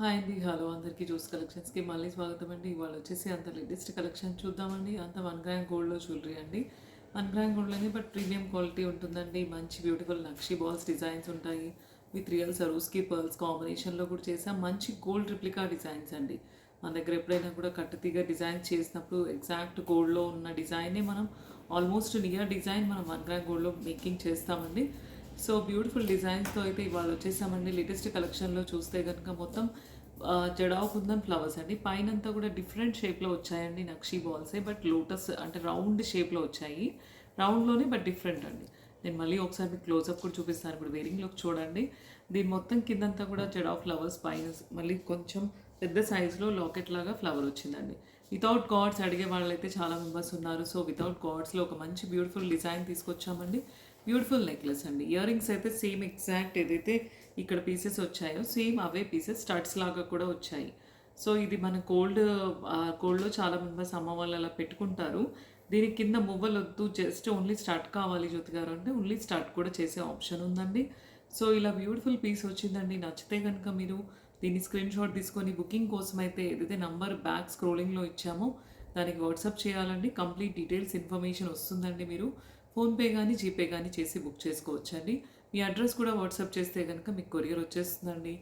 Hi అండి. Hello అందరికీ juice కలెక్షన్స్‌కి మళ్ళీ స్వాగతం అండి. ఇవాళ వచ్చేసి అంత లేటెస్ట్ కలెక్షన్ చూద్దామండి. అంతా 1 గ్రామ్ గోల్డ్‌లో జ్యువెలరీ అండి. 1 గ్రామ్ గోల్డ్‌లోనే బట్ ప్రీమియం క్వాలిటీ ఉంటుందండి. మంచి బ్యూటిఫుల్ నక్షి బాల్స్ డిజైన్స్ ఉంటాయి. విత్ రియల్ సరోస్కి పర్ల్స్ కాంబినేషన్‌లో కూడా చేసాం. మంచి గోల్డ్ రిప్లికా డిజైన్స్ అండి. మన దగ్గర ఎప్పుడైనా కూడా కట్టుతీగ డిజైన్ చేసినప్పుడు ఎగ్జాక్ట్ గోల్డ్‌లో ఉన్న డిజైనే మనం ఆల్మోస్ట్ నియర్ డిజైన్ మనం 1 గ్రామ్ గోల్డ్‌లో మేకింగ్ చేస్తామండి. సో బ్యూటిఫుల్ డిజైన్స్తో అయితే ఇవాళ వచ్చేసామండి. లేటెస్ట్ కలెక్షన్లో చూస్తే కనుక మొత్తం జడావ్ కుందన్ ఫ్లవర్స్ అండి. పైనంతా కూడా డిఫరెంట్ షేప్లో వచ్చాయండి. నక్షి బాల్సే బట్ లోటస్ అంటే రౌండ్ షేప్లో వచ్చాయి. రౌండ్లోనే బట్ డిఫరెంట్ అండి. నేను మళ్ళీ ఒకసారి మీకు క్లోజప్ కూడా చూపిస్తాను. ఇప్పుడు వేరింగ్ లుక్ చూడండి. దీని మొత్తం కిందంతా కూడా జడావ్ ఫ్లవర్స్, పైన మళ్ళీ కొంచెం పెద్ద సైజులో లాకెట్ లాగా ఫ్లవర్ వచ్చిందండి. వితౌట్ గాడ్స్ అడిగే వాళ్ళైతే చాలా మెంబర్స్ ఉన్నారు. సో వితౌట్ గాడ్స్లో ఒక మంచి బ్యూటిఫుల్ డిజైన్ తీసుకొచ్చామండి. బ్యూటిఫుల్ నెక్లెస్ అండి. ఇయర్ రింగ్స్ అయితే సేమ్ ఎగ్జాక్ట్ ఏదైతే ఇక్కడ పీసెస్ వచ్చాయో సేమ్ అవే పీసెస్ స్టడ్స్ లాగా కూడా వచ్చాయి. సో ఇది మన గోల్డ్లో చాలా మెంబర్స్ అమ్మ వాళ్ళు అలా పెట్టుకుంటారు. దీని కింద మువ్వలు వద్దు, జస్ట్ ఓన్లీ స్టార్ట్ కావాలి జ్యోతి గారు అంటే ఓన్లీ స్టార్ట్ కూడా చేసే ఆప్షన్ ఉందండి. సో ఇలా బ్యూటిఫుల్ పీస్ వచ్చిందండి. నచ్చితే కనుక మీరు దీన్ని స్క్రీన్ షాట్ తీసుకొని బుకింగ్ కోసం అయితే ఏదైతే నంబర్ బ్యాక్ స్క్రోలింగ్లో ఇచ్చామో దానికి వాట్సాప్ చేయాలండి. కంప్లీట్ డీటెయిల్స్ ఇన్ఫర్మేషన్ వస్తుందండి. మీరు ఫోన్పే కానీ జీపే కానీ చేసి బుక్ చేసుకోవచ్చండి. మీ అడ్రస్ కూడా వాట్సాప్ చేస్తే కనుక మీకు కొరియర్ వచ్చేస్తుందండి.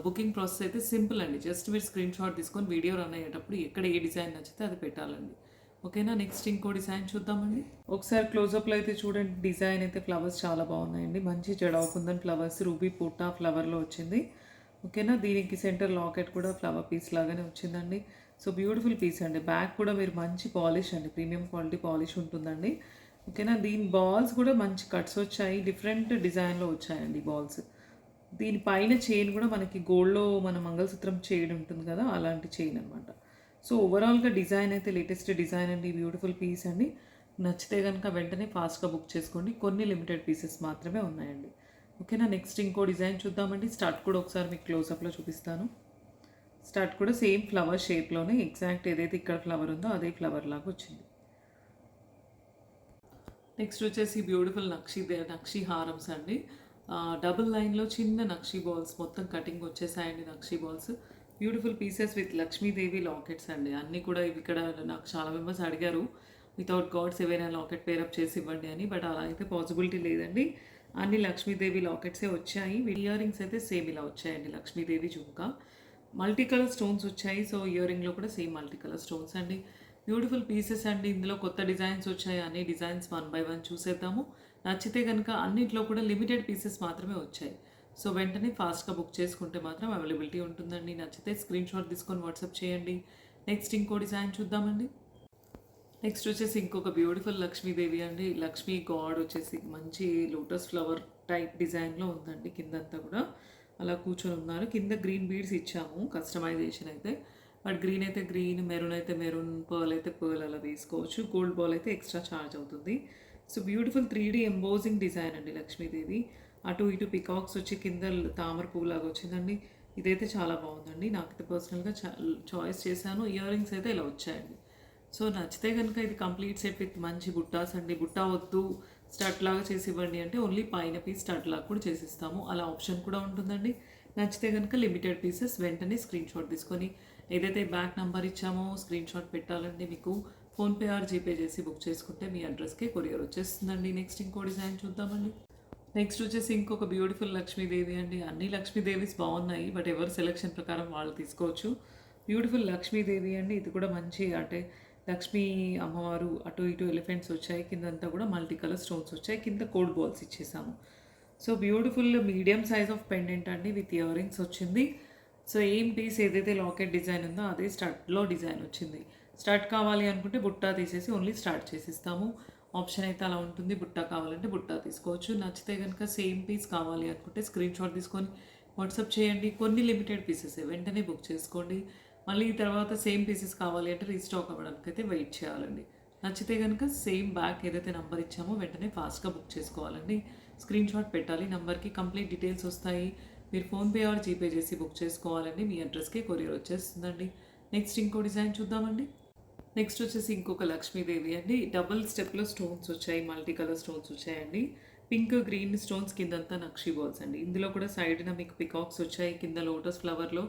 బుకింగ్ ప్రాసెస్ అయితే సింపుల్ అండి. జస్ట్ మీరు స్క్రీన్ షాట్ తీసుకొని వీడియో రన్ అయ్యేటప్పుడు ఎక్కడ ఏ డిజైన్ నచ్చితే అది పెట్టాలండి. ఓకేనా. నెక్స్ట్ ఇంకో డిజైన్ చూద్దామండి. ఒకసారి క్లోజప్లో అయితే చూడండి. డిజైన్ అయితే ఫ్లవర్స్ చాలా బాగున్నాయండి. మంచి జడావు కుందన్ ఫ్లవర్స్, రూబీ పూటా ఫ్లవర్లో వచ్చింది. ఓకేనా. దీనికి సెంటర్ లాకెట్ కూడా ఫ్లవర్ పీస్ లాగానే వచ్చిందండి. సో బ్యూటిఫుల్ పీస్ అండి. బ్యాక్ కూడా మీరు మంచి పాలిష్ అండి, ప్రీమియం క్వాలిటీ పాలిష్ ఉంటుందండి. ఓకేనా. దీని బాల్స్ కూడా మంచి కట్స్ వచ్చాయి. డిఫరెంట్ డిజైన్లో వచ్చాయండి బాల్స్. దీనిపైన చైన్ కూడా మనకి గోల్డ్లో మన మంగళసూత్రం చైన్ ఉంటుంది కదా, అలాంటి చైన్ అనమాట. సో ఓవరాల్గా డిజైన్ అయితే లేటెస్ట్ డిజైన్ అండి. బ్యూటిఫుల్ పీస్ అండి. నచ్చితే కనుక వెంటనే ఫాస్ట్గా బుక్ చేసుకోండి. కొన్ని లిమిటెడ్ పీసెస్ మాత్రమే ఉన్నాయండి. ఓకేనా. నెక్స్ట్ ఇంకో డిజైన్ చూద్దామండి. స్టార్ట్ కూడా ఒకసారి మీకు క్లోజప్లో చూపిస్తాను. స్టార్ట్ కూడా సేమ్ ఫ్లవర్ షేప్లోనే ఎగ్జాక్ట్ ఏదైతే ఇక్కడ ఫ్లవర్ ఉందో అదే ఫ్లవర్ లాగా వచ్చింది. నెక్స్ట్ వచ్చేసి బ్యూటిఫుల్ నక్షి హారమ్స్ అండి. డబుల్ లైన్లో చిన్న నక్షి బాల్స్ మొత్తం కటింగ్ వచ్చేసాయండి. Nakshi balls beautiful pieces with Lakshmidevi lockets అండి. అన్నీ కూడా ఇవి ఇక్కడ నాకు చాలా మెంబర్స్ అడిగారు వితౌట్ గాడ్స్ ఏవైనా లాకెట్ పేరప్ చేసి ఇవ్వండి అని. బట్ అలా అయితే పాసిబిలిటీ లేదండి. అన్ని లక్ష్మీదేవి లాకెట్సే వచ్చాయి. ఇయర్ రింగ్స్ అయితే సేమ్ ఇలా వచ్చాయండి. లక్ష్మీదేవి జుంకా మల్టీ కలర్ స్టోన్స్ వచ్చాయి. సో ఇయర్ రింగ్లో కూడా సేమ్ మల్టీ కలర్ స్టోన్స్ అండి. బ్యూటిఫుల్ పీసెస్ అండి. ఇందులో కొత్త డిజైన్స్ వచ్చాయి. అన్ని డిజైన్స్ 1 బై 1 చూసేద్దాము. నచ్చితే కనుక అన్నింటిలో కూడా లిమిటెడ్ పీసెస్ మాత్రమే వచ్చాయి. సో వెంటనే ఫాస్ట్గా బుక్ చేసుకుంటే మాత్రం అవైలబిలిటీ ఉంటుందండి. నచ్చితే స్క్రీన్ షాట్ తీసుకొని వాట్సాప్ చేయండి. నెక్స్ట్ ఇంకో డిజైన్ చూద్దామండి. నెక్స్ట్ వచ్చేసి ఇంకొక బ్యూటిఫుల్ లక్ష్మీదేవి అండి. లక్ష్మీ గాడ్ వచ్చేసి మంచి లోటస్ ఫ్లవర్ టైప్ డిజైన్లో ఉందండి. కిందంతా కూడా అలా కూర్చొని ఉన్నారు. కింద గ్రీన్ బీడ్స్ ఇచ్చాము కస్టమైజేషన్ అయితే. బట్ గ్రీన్ అయితే గ్రీన్, మెరూన్ అయితే మెరూన్, పర్ల్ అయితే పర్ల్ అలా వేసుకోవచ్చు. గోల్డ్ బాల్ అయితే ఎక్స్ట్రా ఛార్జ్ అవుతుంది. So beautiful 3D embossing design అండి లక్ష్మీదేవి. అటు ఇటు పికాక్స్ వచ్చి కింద తామర పువ్వులాగా వచ్చిందండి. ఇదైతే చాలా బాగుందండి. నాకైతే పర్సనల్గా చాయిస్ చేశాను. ఇయర్ రింగ్స్ అయితే ఇలా వచ్చాయండి. సో నచ్చితే కనుక ఇది కంప్లీట్ సెట్ విత్ మంచి బుట్టాస్ అండి. బుట్టా వద్దు స్టడ్ లాగా చేసి ఇవ్వండి అంటే ఓన్లీ పైన పీస్ స్టడ్ లాగా కూడా చేసిస్తాము. అలా ఆప్షన్ కూడా ఉంటుందండి. నచ్చితే కనుక లిమిటెడ్ పీసెస్ వెంటనే స్క్రీన్ షాట్ తీసుకొని ఏదైతే బ్యాక్ నెంబర్ ఇచ్చామో స్క్రీన్ షాట్ పెట్టాలండి. మీకు ఫోన్పే ఆర్ జీపే చేసి బుక్ చేసుకుంటే మీ అడ్రస్కే కొరియర్ వచ్చేస్తుందండి. నెక్స్ట్ ఇంకో డిజైన్ చూద్దామండి. నెక్స్ట్ వచ్చేసి ఇంకొక బ్యూటిఫుల్ లక్ష్మీదేవి అండి. అన్ని లక్ష్మీదేవీస్ బాగున్నాయి బట్ ఎవరి సెలెక్షన్ ప్రకారం వాళ్ళు తీసుకోవచ్చు. బ్యూటిఫుల్ లక్ష్మీదేవి అండి. ఇది కూడా మంచి అంటే లక్ష్మీ అమ్మవారు అటు ఇటు ఎలిఫెంట్స్ వచ్చాయి. కిందంతా కూడా మల్టీ కలర్ స్టోన్స్ వచ్చాయి. కింద కోల్డ్ బాల్స్ ఇచ్చేసాము. So beautiful medium size of pendant అండి విత్ ఇయర్ రింగ్స్ వచ్చింది. సో ఏం పీస్ ఏదైతే లాకెట్ డిజైన్ ఉందో అదే స్టడ్లో డిజైన్ వచ్చింది. స్టడ్ కావాలి అనుకుంటే బుట్టా తీసేసి ఓన్లీ స్టార్ట్ చేసిస్తాము. ఆప్షన్ అయితే అలా ఉంటుంది. బుట్టా కావాలంటే బుట్టా తీసుకోవచ్చు. నచ్చితే కనుక సేమ్ పీస్ కావాలి అనుకుంటే స్క్రీన్ షాట్ తీసుకొని వాట్సాప్ చేయండి. కొన్ని లిమిటెడ్ పీసెస్ వెంటనే బుక్ చేసుకోండి. మళ్ళీ తర్వాత సేమ్ పీసెస్ కావాలి అంటే రీస్టాక్ అవ్వడానికి అయితే వెయిట్ చేయాలండి. నచ్చితే కనుక సేమ్ బ్యాక్ ఏదైతే నెంబర్ ఇచ్చామో వెంటనే ఫాస్ట్గా బుక్ చేసుకోవాలండి. స్క్రీన్ షాట్ పెట్టాలి. నెంబర్కి కంప్లీట్ డీటెయిల్స్ వస్తాయి. మీరు ఫోన్పే ఆర్ జీపే చేసి బుక్ చేసుకోవాలండి. మీ అడ్రస్కి కొరియర్ వచ్చేస్తుందండి. నెక్స్ట్ ఇంకో డిజైన్ చూద్దామండి. నెక్స్ట్ వచ్చేసి ఇంకొక లక్ష్మీదేవి అండి. డబుల్ స్టెప్లో స్టోన్స్ వచ్చాయి. మల్టీ కలర్ స్టోన్స్ వచ్చాయండి. పింక్ గ్రీన్ స్టోన్స్ కిందంతా నక్షి బాల్స్ అండి. ఇందులో కూడా సైడ్న మీకు పికాక్స్ వచ్చాయి. కింద లోటస్ ఫ్లవర్లో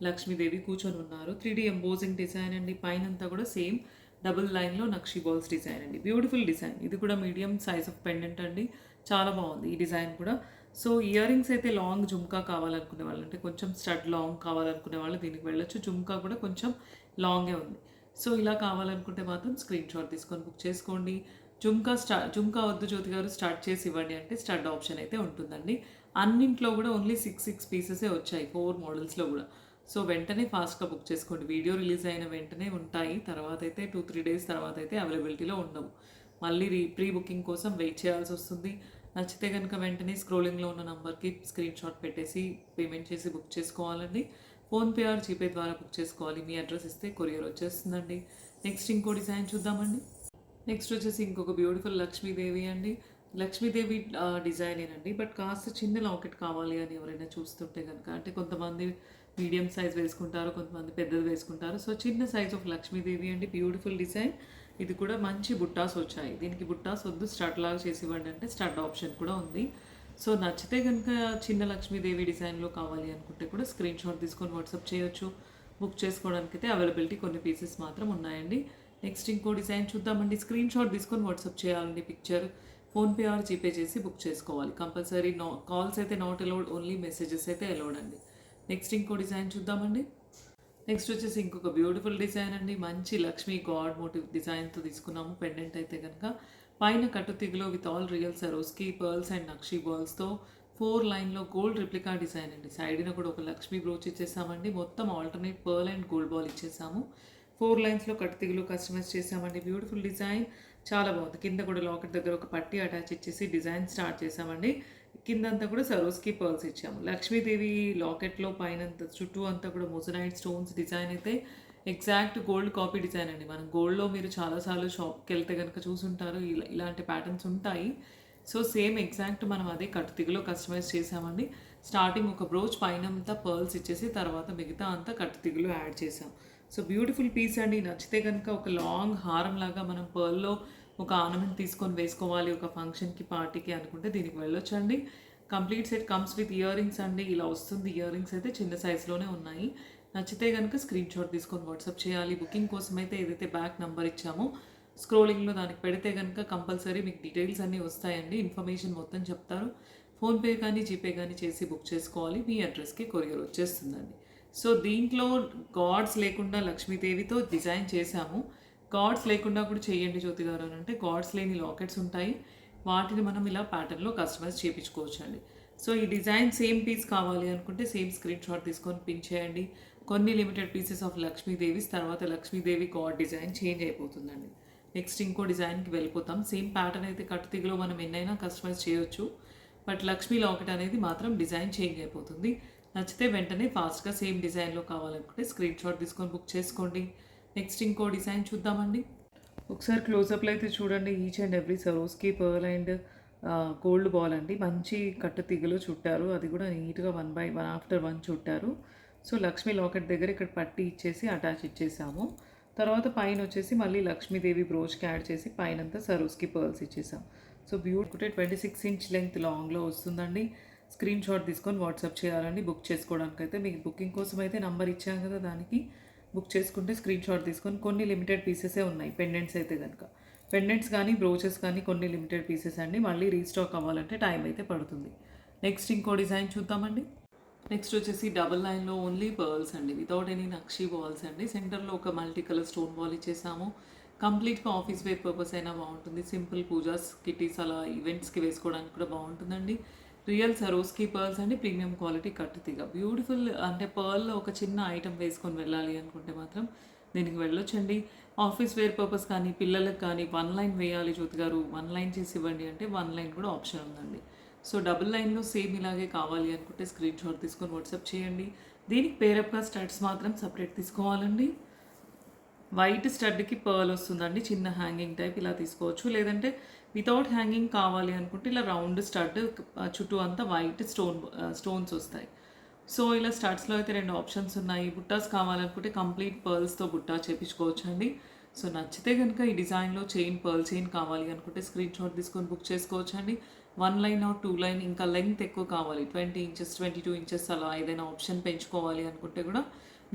లక్ష్మీదేవి కూర్చొని ఉన్నారు. 3D ఎంబోజింగ్ డిజైన్ అండి. పైనంతా కూడా సేమ్ డబుల్ లైన్‌లో నక్షి బాల్స్ డిజైన్ అండి. Beautiful design. ఇది కూడా మీడియం సైజ్ ఆఫ్ పెండెంట్ అండి. చాలా బాగుంది ఈ డిజైన్ కూడా. సో ఇయర్ రింగ్స్ అయితే లాంగ్ జుమ్కా కావాలనుకునే వాళ్ళు, అంటే కొంచెం స్టడ్ లాంగ్ కావాలనుకునే వాళ్ళు దీనికి వెళ్ళొచ్చు. జుమ్కా కూడా కొంచెం లాంగే ఉంది. సో ఇలా కావాలనుకుంటే మాత్రం స్క్రీన్ షాట్ తీసుకొని బుక్ చేసుకోండి. జుమ్కా వద్దు జ్యోతి గారు స్టార్ట్ చేసి ఇవ్వండి అంటే స్టడ్ ఆప్షన్ అయితే ఉంటుందండి. అన్నింట్లో కూడా ఓన్లీ 6 పీసెసే వచ్చాయి 4 మోడల్స్లో కూడా. సో వెంటనే ఫాస్ట్గా బుక్ చేసుకోండి. వీడియో రిలీజ్ అయిన వెంటనే ఉంటాయి. తర్వాత అయితే 2-3 డేస్ తర్వాత అయితే అవైలబిలిటీలో ఉండవు. మళ్ళీ ప్రీ బుకింగ్ కోసం వెయిట్ చేయాల్సి వస్తుంది. నచ్చితే కనుక వెంటనే స్క్రోలింగ్లో ఉన్న నంబర్కి స్క్రీన్ షాట్ పెట్టేసి పేమెంట్ చేసి బుక్ చేసుకోవాలండి. ఫోన్పే ఆర్ జీపే ద్వారా బుక్ చేసుకోవాలి. మీ అడ్రస్ ఇస్తే కొరియర్ వచ్చేస్తుందండి. నెక్స్ట్ ఇంకో డిజైన్ చూద్దామండి. నెక్స్ట్ వచ్చేసి ఇంకొక బ్యూటిఫుల్ లక్ష్మీదేవి అండి. లక్ష్మీదేవి డిజైనేనండి, బట్ కాస్త చిన్న లాకెట్ కావాలి అని ఎవరైనా చూస్తుంటే కనుక, అంటే కొంతమంది మీడియం సైజ్ వేసుకుంటారు, కొంతమంది పెద్దది వేసుకుంటారు. సో చిన్న సైజ్ ఆఫ్ లక్ష్మీదేవి అండి. Beautiful design. ఇది కూడా మంచి బుట్టాస్ వచ్చాయి. దీనికి బుట్టాస్ వద్దు స్టడ్ లాగా చేసి ఇవ్వండి అంటే స్టడ్ ఆప్షన్ కూడా ఉంది. సో నచ్చితే కనుక చిన్న లక్ష్మీదేవి డిజైన్లో కావాలి అనుకుంటే కూడా స్క్రీన్ షాట్ తీసుకొని వాట్సాప్ చేయొచ్చు. బుక్ చేసుకోవడానికి అయితే అవైలబిలిటీ కొన్ని పీసెస్ మాత్రం ఉన్నాయండి. నెక్స్ట్ ఇంకో డిజైన్ చూద్దామండి. స్క్రీన్ షాట్ తీసుకొని వాట్సాప్ చేయాలండి పిక్చర్. ఫోన్పే ఆర్ జీపే చేసి బుక్ చేసుకోవాలి. కంపల్సరీ కాల్స్ అయితే నాట్ అలౌడ్, ఓన్లీ మెసేజెస్ అయితే అలౌడ్ అండి. నెక్స్ట్ ఇంకో డిజైన్ చూద్దామండి. నెక్స్ట్ వచ్చేసి ఇంకొక బ్యూటిఫుల్ డిజైన్ అండి. మంచి లక్ష్మీ గాడ్ మోటివ్ డిజైన్తో తీసుకున్నాము. పెండెంట్ అయితే కనుక పైన కట్టు తిగులో with all real Swarovski pearls and nakshi బాల్స్తో 4 లైన్లో గోల్డ్ రిప్లికా డిజైన్ అండి. సైడ్న కూడా ఒక లక్ష్మీ బ్రోచ్ ఇచ్చేసామండి. మొత్తం alternate pearl and gold ball ఇచ్చేసాము. 4 లైన్స్లో కట్టు తిగులు కస్టమైజ్ చేసామండి. బ్యూటిఫుల్ డిజైన్, చాలా బాగుంది. కింద కూడా లాకెట్ దగ్గర ఒక పట్టి అటాచ్ ఇచ్చేసి డిజైన్ స్టార్ట్ చేసామండి. కిందంతా కూడా సరోస్కి పర్ల్స్ ఇచ్చాము. లక్ష్మీదేవి లాకెట్లో పైన చుట్టూ అంతా కూడా మొజనైట్ స్టోన్స్ డిజైన్ అయితే ఎగ్జాక్ట్ గోల్డ్ కాపీ డిజైన్ అండి. మనం గోల్డ్లో మీరు చాలాసార్లు షాప్కి వెళ్తే కనుక చూసుంటారు, ఇలాంటి ప్యాటర్న్స్ ఉంటాయి. సో సేమ్ ఎగ్జాక్ట్ మనం అదే కట్టు తిగులో కస్టమైజ్ చేసామండి. స్టార్టింగ్ ఒక బ్రోచ్ పైన అంతా పర్ల్స్ ఇచ్చేసి తర్వాత మిగతా అంతా కట్టు తిగులో యాడ్ చేసాం. సో బ్యూటిఫుల్ పీస్ అండి. నచ్చితే కనుక ఒక లాంగ్ హారం లాగా మనం పర్ల్లో ఒక ఆర్నమెంట్ తీసుకొని వేసుకోవాలి ఒక ఫంక్షన్కి పార్టీకి అనుకుంటే దీనికి వెళ్ళొచ్చండి. Complete set comes with earrings అండి. ఇలా వస్తుంది. ఇయర్ రింగ్స్ అయితే చిన్న సైజులోనే ఉన్నాయి. నచ్చితే కనుక స్క్రీన్ షాట్ తీసుకొని వాట్సాప్ చేయాలి. బుకింగ్ కోసం అయితే ఏదైతే బ్యాక్ నెంబర్ ఇచ్చామో స్క్రోలింగ్లో దానికి పెడితే కనుక కంపల్సరీ మీకు డీటెయిల్స్ అన్నీ వస్తాయండి. ఇన్ఫర్మేషన్ మొత్తం చెప్తారు. ఫోన్పే కానీ జీపే కానీ చేసి బుక్ చేసుకోవాలి. మీ అడ్రస్కి కొరియర్ వచ్చేస్తుందండి. సో దీంట్లో గాడ్స్ లేకుండా లక్ష్మీదేవితో డిజైన్ చేశాము. గాడ్స్ లేకుండా కూడా చేయండి జ్యోతి గారు అని అంటే గాడ్స్ లేని లాకెట్స్ ఉంటాయి. వాటిని మనం ఇలా ప్యాటర్న్లో కస్టమైజ్ చేయించుకోవచ్చు అండి. సో ఈ డిజైన్ సేమ్ పీస్ కావాలి అనుకుంటే సేమ్ స్క్రీన్ షాట్ తీసుకొని పిన్ చేయండి. కొన్ని లిమిటెడ్ పీసెస్ ఆఫ్ లక్ష్మీదేవిస్, తర్వాత లక్ష్మీదేవి గాడ్ డిజైన్ చేంజ్ అయిపోతుందండి. నెక్స్ట్ ఇంకో డిజైన్కి వెళ్ళిపోతాం. సేమ్ ప్యాటర్న్ అయితే కట్టు తిగులో మనం ఎన్నైనా కస్టమైజ్ చేయొచ్చు, బట్ లక్ష్మీ లాకెట్ అనేది మాత్రం డిజైన్ చేంజ్ అయిపోతుంది. నచ్చితే వెంటనే ఫాస్ట్గా సేమ్ డిజైన్లో కావాలనుకుంటే స్క్రీన్ షాట్ తీసుకొని బుక్ చేసుకోండి. నెక్స్ట్ ఇంకో డిజైన్ చూద్దామండి. ఒకసారి క్లోజప్లో అయితే చూడండి. Each and every సరోస్కి pearl and gold ball అండి. మంచి కట్టు తిగులు చుట్టారు. అది కూడా నీట్గా 1 by 1 ఆఫ్టర్ 1 చుట్టారు. సో లక్ష్మీ లాకెట్ దగ్గర ఇక్కడ పట్టి ఇచ్చేసి అటాచ్ ఇచ్చేసాము. తర్వాత పైన వచ్చేసి మళ్ళీ లక్ష్మీదేవి బ్రోచ్కి యాడ్ చేసి పైనంతా సరోస్కి పర్ల్స్ ఇచ్చేసాం. సో బ్యూటిఫుల్ 26 inch లెంత్ లాంగ్లో వస్తుందండి. స్క్రీన్ షాట్ తీసుకొని వాట్సాప్ చేయాలండి బుక్ చేసుకోవడానికి. అయితే మీకు బుకింగ్ కోసం అయితే నంబర్ ఇచ్చాం కదా, దానికి బుక్ చేసుకుంటే స్క్రీన్ షాట్ తీసుకొని కొన్ని లిమిటెడ్ పీసెసే ఉన్నాయి. పెండెంట్స్ అయితే కనుక పెండెంట్స్ కానీ బ్రోచెస్ కానీ కొన్ని లిమిటెడ్ పీసెస్ అండి. మళ్ళీ రీస్టాక్ అవ్వాలంటే టైం అయితే పడుతుంది. నెక్స్ట్ ఇంకో డిజైన్ చూద్దామండి. నెక్స్ట్ వచ్చేసి డబుల్ లైన్లో ఓన్లీ పర్ల్స్ అండి, వితౌట్ ఎనీ నక్షీ బాల్స్ అండి. సెంటర్లో ఒక మల్టీ కలర్ స్టోన్ బాల్ ఇచ్చేసాము. కంప్లీట్గా ఆఫీస్ వేర్ పర్పస్ అయినా బాగుంటుంది. సింపుల్ పూజాస్, కిటీస్ అలా ఈవెంట్స్కి వేసుకోవడానికి కూడా బాగుంటుందండి. రియల్ సరోస్కి పర్ల్స్ అండి. ప్రీమియం క్వాలిటీ కట్టుతీగ. బ్యూటిఫుల్, అంటే పర్ల్లో ఒక చిన్న ఐటమ్ వేసుకొని వెళ్ళాలి అనుకుంటే మాత్రం దీనికి వెళ్ళొచ్చండి. ఆఫీస్ వేర్ పర్పస్ కానీ పిల్లలకు కానీ 1 లైన్ వేయాలి జ్యోతి గారు 1 లైన్ చేసి ఇవ్వండి అంటే 1 లైన్ కూడా ఆప్షన్ ఉందండి. సో డబుల్ లైన్లో సేమ్ ఇలాగే కావాలి అనుకుంటే స్క్రీన్ షాట్ తీసుకొని వాట్సాప్ చేయండి. దీనికి పేరప్గా స్టడ్స్ మాత్రం సపరేట్ తీసుకోవాలండి. వైట్ స్టడ్కి పర్ల్ వస్తుందండి, చిన్న హ్యాంగింగ్ టైప్ ఇలా తీసుకోవచ్చు. లేదంటే వితౌట్ హ్యాంగింగ్ కావాలి అనుకుంటే ఇలా రౌండ్ స్టడ్ చుట్టూ అంతా వైట్ స్టోన్స్ వస్తాయి. సో ఇలా స్టడ్స్లో అయితే 2 ఆప్షన్స్ ఉన్నాయి. బుట్టాస్ కావాలనుకుంటే కంప్లీట్ పర్ల్స్తో బుట్టా చేయించుకోవచ్చు అండి. సో నచ్చితే కనుక ఈ డిజైన్లో పర్ల్ చైన్ కావాలి అనుకుంటే స్క్రీన్ షాట్ తీసుకొని బుక్ చేసుకోవచ్చు అండి. 1 లైన్ ఆర్ 2 లైన్ ఇంకా లెంగ్త్ ఎక్కువ కావాలి 20 ఇంచెస్ 22 ఇంచెస్ అలా ఏదైనా ఆప్షన్ పెంచుకోవాలి అనుకుంటే కూడా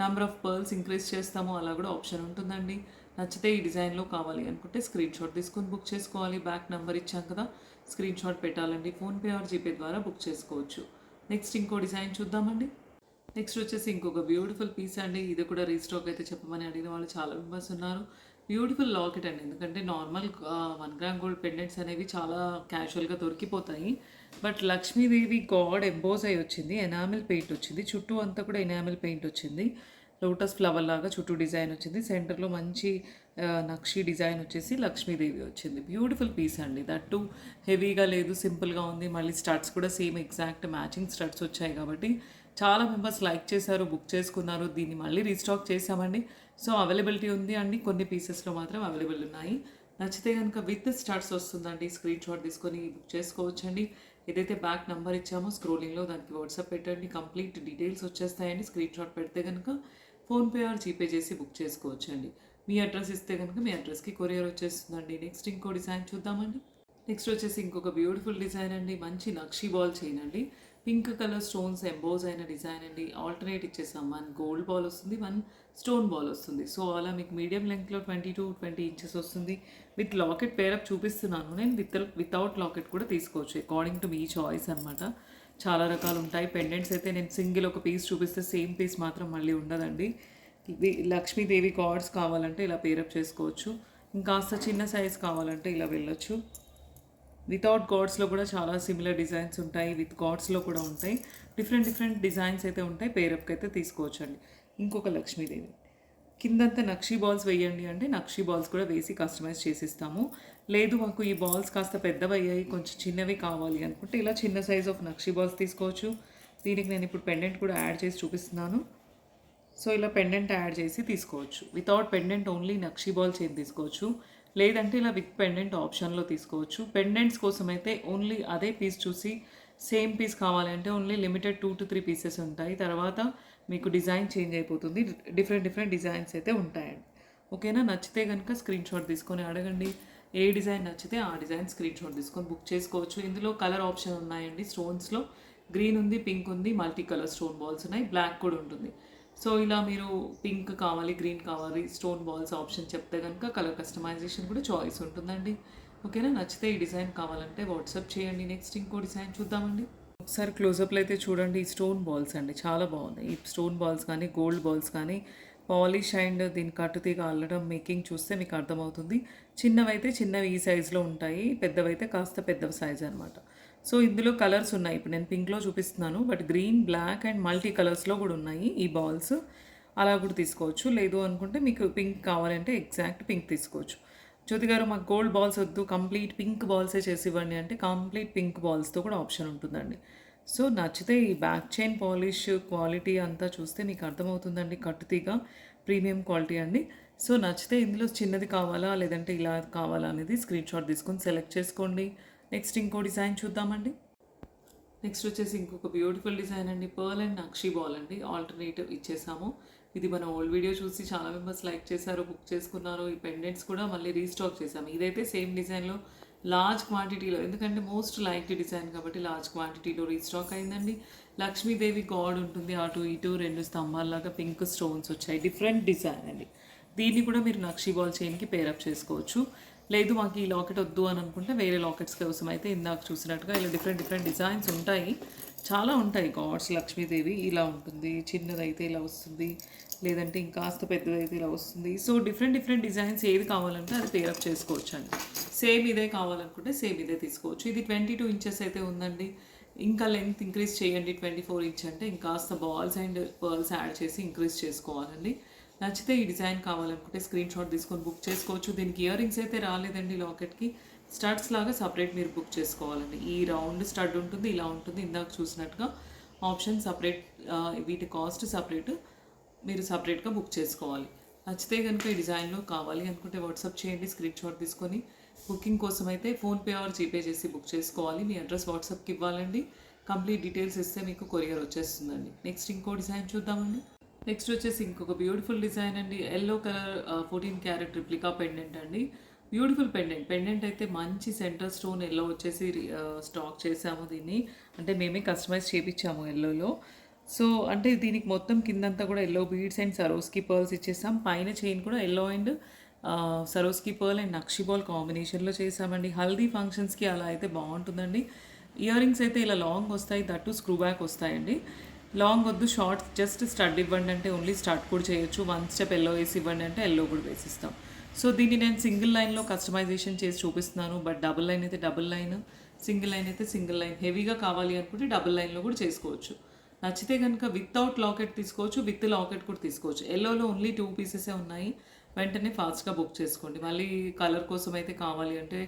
నెంబర్ ఆఫ్ పర్ల్స్ ఇంక్రీజ్ చేస్తాము అలా కూడా ఆప్షన్ ఉంటుందండి. నచ్చితే ఈ డిజైన్లో కావాలి అనుకుంటే స్క్రీన్ షాట్ తీసుకొని బుక్ చేసుకోవాలి. బ్యాక్ నెంబర్ ఇచ్చాం కదా, స్క్రీన్ షాట్ పెట్టాలండి. ఫోన్పే ఆర్ జీపే ద్వారా బుక్ చేసుకోవచ్చు. నెక్స్ట్ ఇంకో డిజైన్ చూద్దామండి. నెక్స్ట్ వచ్చేసి ఇంకొక బ్యూటిఫుల్ పీస్ అండి. ఇది కూడా రీస్టాక్ అయితే చెప్పమని అడిగిన వాళ్ళు చాలా మెంబర్స్ ఉన్నారు. బ్యూటిఫుల్ లాకెట్ అండి. ఎందుకంటే నార్మల్ 1 గ్రామ్ గోల్డ్ పెండెంట్స్ అనేవి చాలా క్యాజువల్గా దొరికిపోతాయి. బట్ లక్ష్మీదేవి గాడ్ ఎంబోజ్ అయి వచ్చింది, ఎనామిల్ పెయింట్ వచ్చింది, చుట్టూ అంతా కూడా ఎనామిల్ పెయింట్ వచ్చింది. లోటస్ ఫ్లవర్ లాగా చుట్టూ డిజైన్ వచ్చింది. సెంటర్లో మంచి నక్షి డిజైన్ వచ్చేసి లక్ష్మీదేవి వచ్చింది. బ్యూటిఫుల్ పీస్ అండి. దట్టు హెవీగా లేదు, సింపుల్గా ఉంది. మళ్ళీ స్టడ్స్ కూడా సేమ్ ఎగ్జాక్ట్ మ్యాచింగ్ స్టడ్స్ వచ్చాయి కాబట్టి చాలా మెంబర్స్ లైక్ చేశారు, బుక్ చేసుకున్నారు. దీన్ని మళ్ళీ రీస్టాక్ చేసామండి. సో అవైలబిలిటీ ఉంది అండి, కొన్ని పీసెస్లో మాత్రం అవైలబుల్ ఉన్నాయి. నచ్చితే కనుక విత్ స్టార్ట్స్ వస్తుందండి, స్క్రీన్ షాట్ తీసుకొని బుక్ చేసుకోవచ్చండి. ఏదైతే బ్యాక్ నెంబర్ ఇచ్చామో స్క్రోలింగ్లో దానికి వాట్సాప్ పెట్టండి, కంప్లీట్ డీటెయిల్స్ వచ్చేస్తాయండి. స్క్రీన్ షాట్ పెడితే కనుక ఫోన్పే ఆర్ జీపే చేసి బుక్ చేసుకోవచ్చండి. మీ అడ్రస్ ఇస్తే కనుక మీ అడ్రస్కి కొరియర్ వచ్చేస్తుందండి. నెక్స్ట్ ఇంకో డిజైన్ చూద్దామండి. నెక్స్ట్ వచ్చేసి ఇంకొక బ్యూటిఫుల్ డిజైన్ అండి. మంచి నక్షి బాల్ చైన్ అండి. పింక్ కలర్ స్టోన్స్ ఎంబోజ్ అయిన డిజైన్ అండి. ఆల్టర్నేట్ ఇచ్చేసాం. 1 గోల్డ్ బాల్ వస్తుంది, 1 స్టోన్ బాల్ వస్తుంది. సో అలా మీకు మీడియం లెంగ్త్లో 20 ఇంచెస్ వస్తుంది. విత్ లాకెట్ పేరప్ చూపిస్తున్నాను నేను. వితౌట్ లాకెట్ కూడా తీసుకోవచ్చు, అకార్డింగ్ టు మీ చాయిస్ అనమాట. చాలా రకాలు ఉంటాయి. పెండెంట్స్ అయితే నేను సింగిల్ ఒక పీస్ చూపిస్తే సేమ్ పీస్ మాత్రం మళ్ళీ ఉండదండి. ఇవి లక్ష్మీదేవి కార్డ్స్ కావాలంటే ఇలా పేరప్ చేసుకోవచ్చు. ఇంకాస్త చిన్న సైజ్ కావాలంటే ఇలా వెళ్ళొచ్చు. వితౌట్ గాడ్స్లో కూడా చాలా సిమిలర్ డిజైన్స్ ఉంటాయి, విత్ గాడ్స్లో కూడా ఉంటాయి. డిఫరెంట్ డిజైన్స్ అయితే ఉంటాయి. పేరప్కి అయితే తీసుకోవచ్చు అండి. ఇంకొక లక్ష్మీదేవి కిందంతా నక్షి బాల్స్ వేయండి అంటే నక్షి బాల్స్ కూడా వేసి కస్టమైజ్ చేసిస్తాము. లేదు మాకు ఈ బాల్స్ కాస్త పెద్దవి అయ్యాయి, కొంచెం చిన్నవి కావాలి అనుకుంటే ఇలా చిన్న సైజ్ ఆఫ్ నక్షి బాల్స్ తీసుకోవచ్చు. దీనికి నేను ఇప్పుడు పెండెంట్ కూడా యాడ్ చేసి చూపిస్తున్నాను. సో ఇలా పెండెంట్ యాడ్ చేసి తీసుకోవచ్చు. వితౌట్ పెండెంట్ ఓన్లీ నక్షి బాల్ చైన్ తీసుకోవచ్చు. లేదంటే ఇలా విత్ పెండెంట్ ఆప్షన్లో తీసుకోవచ్చు. పెండెంట్స్ కోసం అయితే ఓన్లీ అదే పీస్ చూసి సేమ్ పీస్ కావాలంటే ఓన్లీ లిమిటెడ్ 2 to 3 పీసెస్ ఉంటాయి. తర్వాత మీకు డిజైన్ చేంజ్ అయిపోతుంది. డిఫరెంట్ డిజైన్స్ అయితే ఉంటాయండి. ఓకేనా? నచ్చితే కనుక స్క్రీన్ షాట్ తీసుకొని అడగండి. ఏ డిజైన్ నచ్చితే ఆ డిజైన్ స్క్రీన్ షాట్ తీసుకొని బుక్ చేసుకోవచ్చు. ఇందులో కలర్ ఆప్షన్ ఉన్నాయండి. స్టోన్స్లో గ్రీన్ ఉంది, పింక్ ఉంది, మల్టీ కలర్ స్టోన్ బాల్స్ ఉన్నాయి, బ్లాక్ కూడా ఉంటుంది. సో ఇలా మీరు పింక్ కావాలి, గ్రీన్ కావాలి, స్టోన్ బాల్స్ ఆప్షన్ చెప్తే కనుక కలర్ కస్టమైజేషన్ కూడా చాయిస్ ఉంటుందండి. ఓకేనా? నచ్చితే ఈ డిజైన్ కావాలంటే వాట్సాప్ చేయండి. నెక్స్ట్ ఇంకో డిజైన్ చూద్దామండి. ఒకసారి క్లోజప్లో అయితే చూడండి. ఈ స్టోన్ బాల్స్ అండి చాలా బాగున్నాయి. ఈ స్టోన్ బాల్స్ కానీ గోల్డ్ బాల్స్ కానీ పాలిష్ అండ్ దీని కట్టుతీగ అల్లడం మేకింగ్ చూస్తే మీకు అర్థమవుతుంది. చిన్నవైతే చిన్నవి ఈ సైజులో ఉంటాయి, పెద్దవైతే కాస్త పెద్ద సైజ్ అనమాట. సో ఇందులో కలర్స్ ఉన్నాయి. ఇప్పుడు నేను పింక్లో చూపిస్తున్నాను, but green, black and multi కలర్స్లో కూడా ఉన్నాయి ఈ బాల్స్. అలా కూడా తీసుకోవచ్చు. లేదు అనుకుంటే మీకు పింక్ కావాలంటే ఎగ్జాక్ట్ పింక్ తీసుకోవచ్చు. జ్యోతి గారు మాకు గోల్డ్ బాల్స్ వద్దు, కంప్లీట్ పింక్ బాల్సే చేసి ఇవ్వండి అంటే కంప్లీట్ పింక్ బాల్స్తో కూడా ఆప్షన్ ఉంటుందండి. సో నచ్చితే ఈ బ్యాక్ చైన్ పాలిష్ క్వాలిటీ అంతా చూస్తే మీకు అర్థమవుతుందండి. కట్టుతీగ ప్రీమియం క్వాలిటీ అండి. సో నచ్చితే ఇందులో చిన్నది కావాలా లేదంటే ఇలా కావాలా అనేది స్క్రీన్ షాట్ తీసుకొని సెలెక్ట్ చేసుకోండి. నెక్స్ట్ ఇంకో డిజైన్ చూద్దామండి. నెక్స్ట్ వచ్చేసి ఇంకొక బ్యూటిఫుల్ డిజైన్ అండి. పర్ల్ అండ్ నక్షి బాల్ అండి. ఆల్టర్నేటివ్ ఇచ్చేసాము. ఇది మన ఓల్డ్ వీడియో చూసి చాలా మెంబర్స్ లైక్ చేశారు, బుక్ చేసుకున్నారు. ఈ పెండెంట్స్ కూడా మళ్ళీ రీస్టాక్ చేసాము. ఇదైతే సేమ్ డిజైన్లో లార్జ్ క్వాంటిటీలో, ఎందుకంటే మోస్ట్ లైక్ డిజైన్ కాబట్టి లార్జ్ క్వాంటిటీలో రీస్టాక్ అయిందండి. లక్ష్మీదేవి గాడ్ ఉంటుంది, అటు ఇటు 2 స్తంభాల్లాగా పింక్ స్టోన్స్ వచ్చాయి. డిఫరెంట్ డిజైన్ అండి. దీన్ని కూడా మీరు నక్షి బాల్ చైన్కి పేరప్ చేసుకోవచ్చు. లేదు మాకు ఈ లాకెట్ వద్దు అని అనుకుంటే వేరే లాకెట్స్ కోసం అయితే ఇందాక చూసినట్టుగా ఇలా డిఫరెంట్ డిజైన్స్ ఉంటాయి. చాలా ఉంటాయి. గాడ్స్ లక్ష్మీదేవి ఇలా ఉంటుంది, చిన్నదైతే ఇలా వస్తుంది, లేదంటే ఇంకాస్త పెద్దదైతే ఇలా వస్తుంది. సో డిఫరెంట్ డిజైన్స్ ఏది కావాలంటే అది పేరప్ చేసుకోవచ్చు అండి. సేమ్ ఇదే కావాలనుకుంటే సేమ్ ఇదే తీసుకోవచ్చు. ఇది 22 ఇంచెస్ అయితే ఉందండి. ఇంకా లెంగ్త్ ఇంక్రీజ్ చేయండి 24 ఇంచ్ అంటే ఇంకాస్త బాల్స్ అండ్ పర్ల్స్ యాడ్ చేసి ఇంక్రీజ్ చేసుకోవాలండి. నచ్చితే ఈ డిజైన్ కావాలనుకుంటే స్క్రీన్ షాట్ తీసుకొని బుక్ చేసుకోవచ్చు. దీనికి ఇయర్ రింగ్స్ అయితే రాలేదండి. లాకెట్కి స్టడ్స్ లాగా సపరేట్ మీరు బుక్ చేసుకోవాలండి. ఈ రౌండ్ స్టడ్ ఉంటుంది, ఇలా ఉంటుంది ఇందాక చూసినట్టుగా. ఆప్షన్ సపరేట్, వీటి కాస్ట్ సపరేట్, మీరు సపరేట్గా బుక్ చేసుకోవాలి. నచ్చితే కనుక ఈ డిజైన్లో కావాలి అనుకుంటే వాట్సాప్ చేయండి. స్క్రీన్ షాట్ తీసుకొని బుకింగ్ కోసం అయితే ఫోన్పే ఆర్ జీపే చేసి బుక్ చేసుకోవాలి. మీ అడ్రస్ వాట్సాప్కి ఇవ్వాలండి. కంప్లీట్ డీటెయిల్స్ ఇస్తే మీకు కొరియర్ వచ్చేస్తుందండి. నెక్స్ట్ ఇంకో డిజైన్ చూద్దామండి. నెక్స్ట్ వచ్చేసి ఇంకొక బ్యూటిఫుల్ డిజైన్ అండి. Yellow colour 14 carrot replica pendant అండి. బ్యూటిఫుల్ పెండెంట్ అయితే మంచి సెంటర్ స్టోన్ ఎల్లో వచ్చేసి స్టాక్ చేసాము దీన్ని. అంటే మేమే కస్టమైజ్ చేపించాము ఎల్లోలో. సో అంటే దీనికి మొత్తం కిందంతా కూడా ఎల్లో బీడ్స్ అండ్ సరోస్కి పర్ల్స్ ఇచ్చేసాం. పైన చైన్ కూడా yellow and సరోస్కి pearl and nakshi ball కాంబినేషన్లో చేసామండి. హల్దీ ఫంక్షన్స్కి అలా అయితే బాగుంటుందండి. ఇయర్ రింగ్స్ అయితే ఇలా లాంగ్ వస్తాయి, దట్టు స్క్రూ బ్యాక్ వస్తాయండి. లాంగ్ వద్దు, షార్ట్ జస్ట్ స్టడ్ ఇవ్వండి అంటే ఓన్లీ స్టడ్ కూడా చేయొచ్చు. 1 స్టెప్ ఎల్లో వేసి ఇవ్వండి అంటే ఎల్లో కూడా వేసిస్తాం. సో దీన్ని నేను సింగిల్ లైన్లో కస్టమైజేషన్ చేసి చూపిస్తున్నాను. బట్ డబుల్ లైన్ అయితే డబుల్ లైన్, సింగిల్ లైన్ అయితే సింగిల్ లైన్. హెవీగా కావాలి అనుకుంటే డబుల్ లైన్లో కూడా చేసుకోవచ్చు. నచ్చితే కనుక వితౌట్ లాకెట్ తీసుకోవచ్చు, విత్ లాకెట్ కూడా తీసుకోవచ్చు. ఎల్లోలో ఓన్లీ 2 పీసెసే ఉన్నాయి. వెంటనే ఫాస్ట్గా బుక్ చేసుకోండి. మళ్ళీ కలర్ కోసం అయితే కావాలి అంటే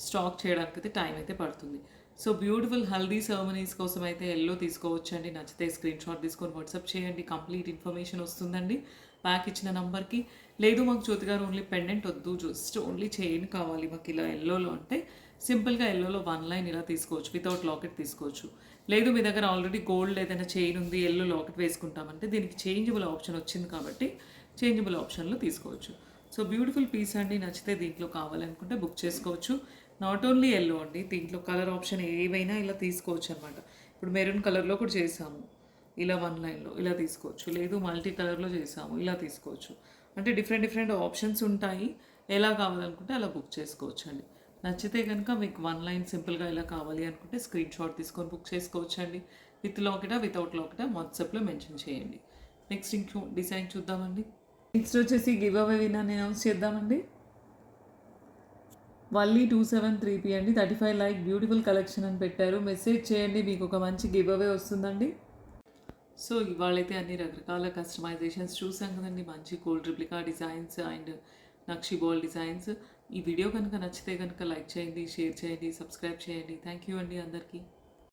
స్టాక్ చేయడానికి అయితే టైం అయితే పడుతుంది. సో బ్యూటిఫుల్ హల్దీ సెరమనీస్ కోసం అయితే ఎల్లో తీసుకోవచ్చండి. నచ్చితే స్క్రీన్ షాట్ తీసుకొని వాట్సాప్ చేయండి, కంప్లీట్ ఇన్ఫర్మేషన్ వస్తుందండి బ్యాక్ ఇచ్చిన నంబర్కి. లేదు మాకు జ్యోతి గారు ఓన్లీ పెండెంట్ వద్దు, జస్ట్ ఓన్లీ చైన్ కావాలి మాకు ఇలా ఎల్లోలో అంటే సింపుల్గా ఎల్లోలో 1 లైన్ ఇలా తీసుకోవచ్చు, వితౌట్ లాకెట్ తీసుకోవచ్చు. లేదు మీ దగ్గర ఆల్రెడీ గోల్డ్ ఏదైనా చైన్ ఉంది, ఎల్లో లాకెట్ వేసుకుంటామంటే దీనికి చేంజబుల్ ఆప్షన్ వచ్చింది కాబట్టి చేంజబుల్ ఆప్షన్లో తీసుకోవచ్చు. సో బ్యూటిఫుల్ పీస్ అండి. నచ్చితే దీంట్లో కావాలనుకుంటే బుక్ చేసుకోవచ్చు. నాట్ ఓన్లీ ఎల్లో అండి, దీంట్లో కలర్ ఆప్షన్ ఏవైనా ఇలా తీసుకోవచ్చు అనమాట. ఇప్పుడు మెరూన్ కలర్లో కూడా చేసాము, ఇలా 1 లైన్లో ఇలా తీసుకోవచ్చు. లేదు మల్టీ కలర్లో చేసాము, ఇలా తీసుకోవచ్చు. అంటే డిఫరెంట్ ఆప్షన్స్ ఉంటాయి. ఎలా కావాలనుకుంటే అలా బుక్ చేసుకోవచ్చు అండి. నచ్చితే కనుక మీకు 1 లైన్ సింపుల్గా ఇలా కావాలి అనుకుంటే స్క్రీన్ షాట్ తీసుకొని బుక్ చేసుకోవచ్చు అండి. విత్ లాకెటా వితౌట్ లాకెటా వాట్సాప్లో మెన్షన్ చేయండి. నెక్స్ట్ ఇంకో డిజైన్ చూద్దామండి. నెక్స్ట్ వచ్చేసి గివ్ అవే విన్నర్ని అనౌన్స్ చేద్దామండి. వల్లీ 273P అండి, 35 లైక్ బ్యూటిఫుల్ కలెక్షన్ అని పెట్టారు. మెసేజ్ చేయండి, మీకు ఒక మంచి గివ్ అవే వస్తుందండి. సో ఇవాళైతే అన్ని రకరకాల కస్టమైజేషన్స్ చూసాం కదండి. మంచి gold replica designs and nakshi ball designs. ఈ వీడియో కనుక నచ్చితే కనుక లైక్ చేయండి, షేర్ చేయండి, సబ్స్క్రైబ్ చేయండి. థ్యాంక్ యూ అండి అందరికీ.